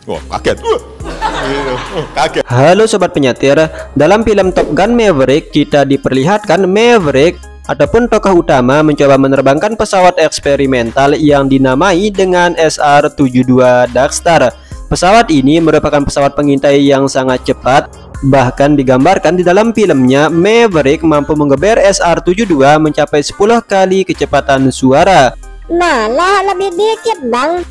Wah, kaget. Kaget. Halo sobat penyatir, dalam film Top Gun Maverick kita diperlihatkan Maverick ataupun tokoh utama mencoba menerbangkan pesawat eksperimental yang dinamai dengan SR-72 Darkstar. Pesawat ini merupakan pesawat pengintai yang sangat cepat. Bahkan digambarkan di dalam filmnya Maverick mampu menggeber SR-72 mencapai 10 kali kecepatan suara. Malah lebih dikit bang.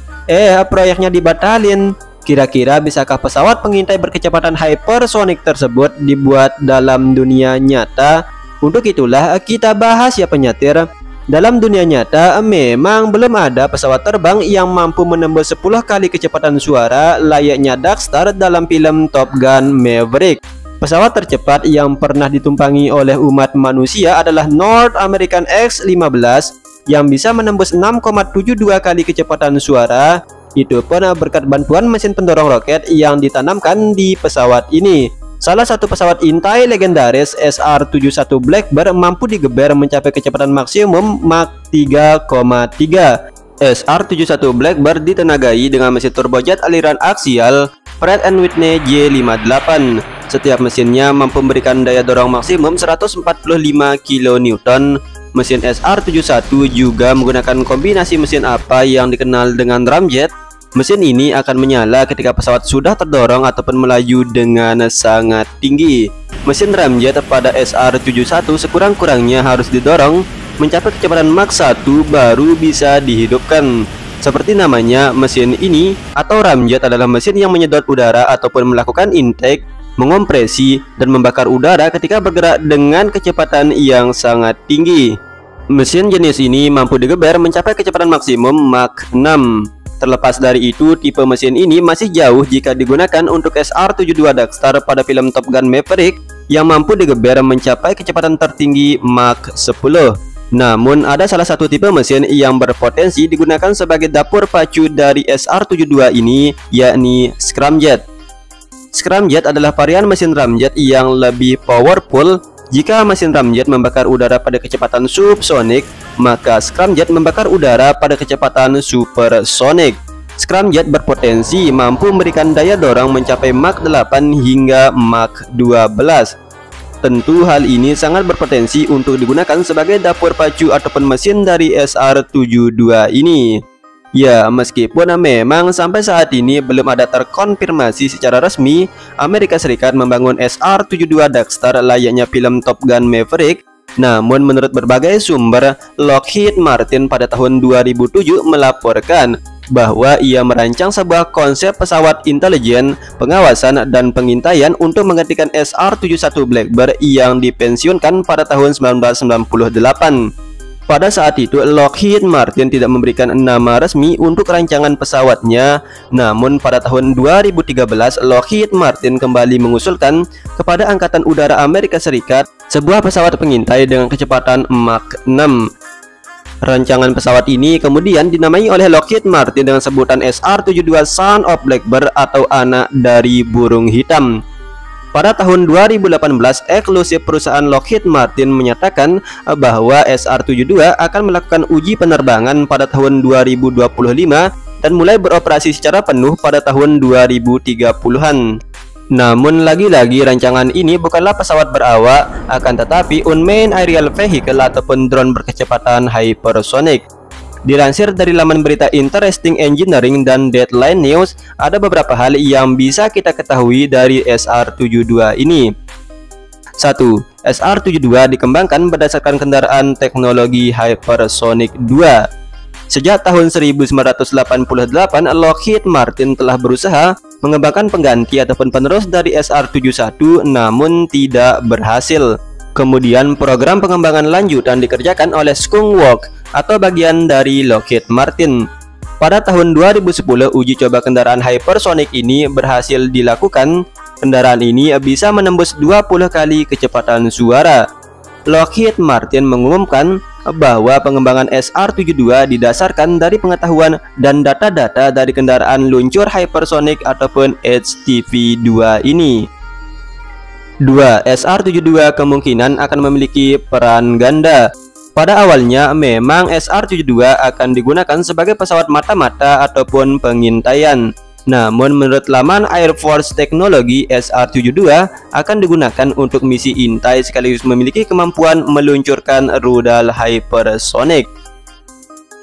Proyeknya dibatalin. Kira-kira bisakah pesawat pengintai berkecepatan hypersonic tersebut dibuat dalam dunia nyata? Untuk itulah kita bahas ya penyatir. Dalam dunia nyata memang belum ada pesawat terbang yang mampu menembus 10 kali kecepatan suara layaknya Darkstar dalam film Top Gun Maverick. Pesawat tercepat yang pernah ditumpangi oleh umat manusia adalah North American X-15 yang bisa menembus 6,72 kali kecepatan suara. Itu pun berkat bantuan mesin pendorong roket yang ditanamkan di pesawat ini. Salah satu pesawat intai legendaris SR-71 Blackbird mampu digeber mencapai kecepatan maksimum Mach 3,3. SR-71 Blackbird ditenagai dengan mesin turbojet aliran aksial Pratt & Whitney J58. Setiap mesinnya mampu memberikan daya dorong maksimum 145 kN. Mesin SR-71 juga menggunakan kombinasi mesin apa yang dikenal dengan ramjet. Mesin ini akan menyala ketika pesawat sudah terdorong ataupun melaju dengan sangat tinggi. Mesin ramjet pada SR-71 sekurang-kurangnya harus didorong mencapai kecepatan Mach 1 baru bisa dihidupkan. Seperti namanya, mesin ini atau ramjet adalah mesin yang menyedot udara ataupun melakukan intake, mengompresi, dan membakar udara ketika bergerak dengan kecepatan yang sangat tinggi. Mesin jenis ini mampu digeber mencapai kecepatan maksimum Mach 6. Terlepas dari itu, tipe mesin ini masih jauh jika digunakan untuk SR-72 Darkstar pada film Top Gun Maverick yang mampu digeber mencapai kecepatan tertinggi Mach 10. Namun ada salah satu tipe mesin yang berpotensi digunakan sebagai dapur pacu dari SR-72 ini, yakni scramjet. Scramjet adalah varian mesin ramjet yang lebih powerful. Jika mesin ramjet membakar udara pada kecepatan subsonik, maka scramjet membakar udara pada kecepatan supersonik. Scramjet berpotensi mampu memberikan daya dorong mencapai Mach 8 hingga Mach 12. Tentu hal ini sangat berpotensi untuk digunakan sebagai dapur pacu ataupun mesin dari SR-72 ini. Ya, meskipun memang sampai saat ini belum ada terkonfirmasi secara resmi Amerika Serikat membangun SR-72 Darkstar layaknya film Top Gun Maverick, namun menurut berbagai sumber, Lockheed Martin pada tahun 2007 melaporkan bahwa ia merancang sebuah konsep pesawat intelijen, pengawasan, dan pengintaian untuk menggantikan SR-71 Blackbird yang dipensiunkan pada tahun 1998. Pada saat itu, Lockheed Martin tidak memberikan nama resmi untuk rancangan pesawatnya. Namun pada tahun 2013, Lockheed Martin kembali mengusulkan kepada Angkatan Udara Amerika Serikat sebuah pesawat pengintai dengan kecepatan Mach 6. Rancangan pesawat ini kemudian dinamai oleh Lockheed Martin dengan sebutan SR-72 Son of Blackbird atau anak dari burung hitam. Pada tahun 2018, eksklusif perusahaan Lockheed Martin menyatakan bahwa SR-72 akan melakukan uji penerbangan pada tahun 2025 dan mulai beroperasi secara penuh pada tahun 2030-an. Namun lagi-lagi rancangan ini bukanlah pesawat berawak, akan tetapi unmanned aerial vehicle ataupun drone berkecepatan hypersonic. Dilansir dari laman berita Interesting Engineering dan Deadline News, ada beberapa hal yang bisa kita ketahui dari SR-72 ini. 1. SR-72 dikembangkan berdasarkan kendaraan teknologi hypersonic 2. Sejak tahun 1988, Lockheed Martin telah berusaha mengembangkan pengganti ataupun penerus dari SR-71 namun tidak berhasil. Kemudian program pengembangan lanjutan dikerjakan oleh Skunk Works atau bagian dari Lockheed Martin. Pada tahun 2010, uji coba kendaraan hypersonic ini berhasil dilakukan. Kendaraan ini bisa menembus 20 kali kecepatan suara. Lockheed Martin mengumumkan bahwa pengembangan SR-72 didasarkan dari pengetahuan dan data-data dari kendaraan luncur hypersonic ataupun HTV-2 ini. 2. SR-72 kemungkinan akan memiliki peran ganda. Pada awalnya memang SR-72 akan digunakan sebagai pesawat mata-mata ataupun pengintaian. Namun menurut laman Air Force Technology, SR-72 akan digunakan untuk misi intai sekaligus memiliki kemampuan meluncurkan rudal hypersonic.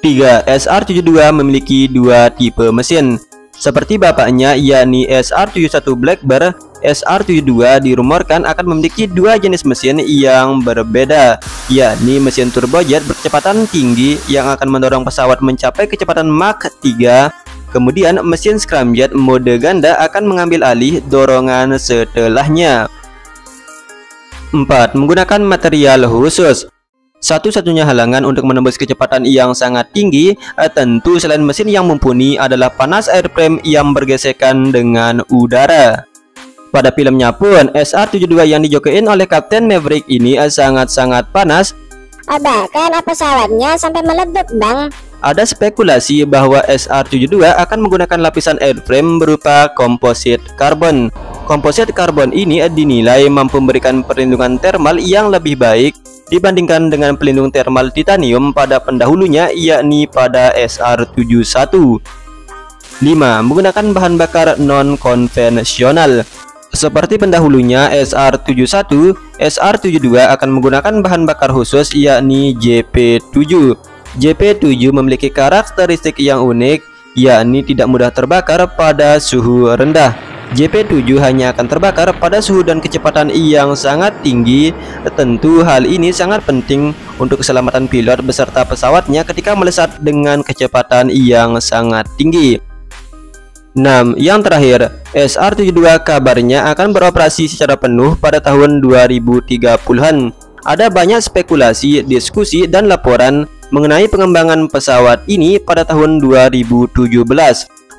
3. SR-72 memiliki dua tipe mesin. Seperti bapaknya yakni SR-71 Blackbird, SR-72 dirumorkan akan memiliki dua jenis mesin yang berbeda, yakni mesin turbojet berkecepatan tinggi yang akan mendorong pesawat mencapai kecepatan Mach 3. Kemudian mesin scramjet mode ganda akan mengambil alih dorongan setelahnya. 4. Menggunakan material khusus. Satu-satunya halangan untuk menembus kecepatan yang sangat tinggi tentu selain mesin yang mumpuni adalah panas airframe yang bergesekan dengan udara. Pada filmnya pun, SR-72 yang dijokein oleh Kapten Maverick ini sangat-sangat panas. Bahkan pesawatnya sampai meledak, Bang. Ada spekulasi bahwa SR-72 akan menggunakan lapisan airframe berupa komposit karbon. Komposit karbon ini dinilai mampu memberikan perlindungan thermal yang lebih baik dibandingkan dengan pelindung thermal titanium pada pendahulunya, yakni pada SR-71. 5. Menggunakan bahan bakar non-konvensional. Seperti pendahulunya SR-71, SR-72 akan menggunakan bahan bakar khusus yakni JP7. JP7 memiliki karakteristik yang unik, yakni tidak mudah terbakar pada suhu rendah. JP7 hanya akan terbakar pada suhu dan kecepatan yang sangat tinggi. Tentu hal ini sangat penting untuk keselamatan pilot beserta pesawatnya ketika melesat dengan kecepatan yang sangat tinggi. 6. Yang terakhir, SR-72 kabarnya akan beroperasi secara penuh pada tahun 2030-an. Ada banyak spekulasi, diskusi, dan laporan mengenai pengembangan pesawat ini pada tahun 2017.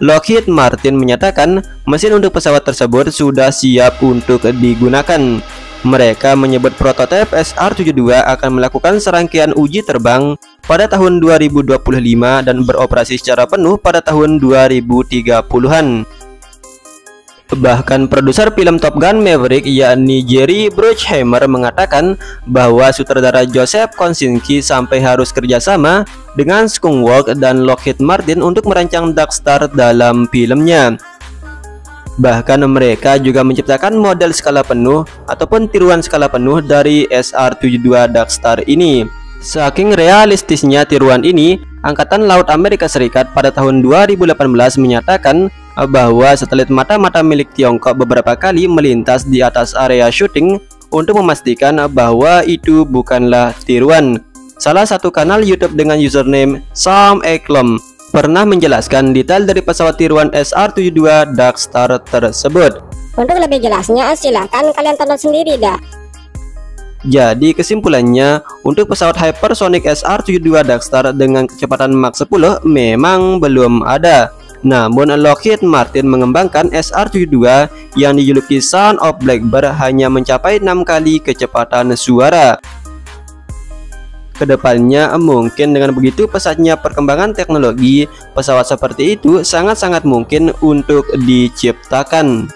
Lockheed Martin menyatakan mesin untuk pesawat tersebut sudah siap untuk digunakan. Mereka menyebut prototipe SR-72 akan melakukan serangkaian uji terbang pada tahun 2025 dan beroperasi secara penuh pada tahun 2030-an. Bahkan produser film Top Gun Maverick yakni Jerry Bruckheimer mengatakan bahwa sutradara Joseph Kosinski sampai harus kerjasama dengan Skunk dan Lockheed Martin untuk merancang Dark Star dalam filmnya. Bahkan mereka juga menciptakan model skala penuh ataupun tiruan skala penuh dari SR-72 Dark Star ini. Saking realistisnya tiruan ini, Angkatan Laut Amerika Serikat pada tahun 2018 menyatakan bahwa satelit mata-mata milik Tiongkok beberapa kali melintas di atas area syuting untuk memastikan bahwa itu bukanlah tiruan. Salah satu kanal YouTube dengan username Sam Eklom pernah menjelaskan detail dari pesawat tiruan SR-72 Dark Star tersebut. Untuk lebih jelasnya silahkan kalian tonton sendiri dah. Jadi kesimpulannya, untuk pesawat hypersonic SR-72 Dark Star dengan kecepatan Mach 10 memang belum ada. Namun Lockheed Martin mengembangkan SR-72 yang dijuluki Son of Blackbird hanya mencapai 6 kali kecepatan suara. Kedepannya mungkin dengan begitu pesatnya perkembangan teknologi, pesawat seperti itu sangat-sangat mungkin untuk diciptakan.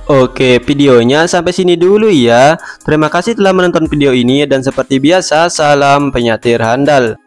Oke, videonya sampai sini dulu ya. Terima kasih telah menonton video ini dan seperti biasa, salam penyatir handal.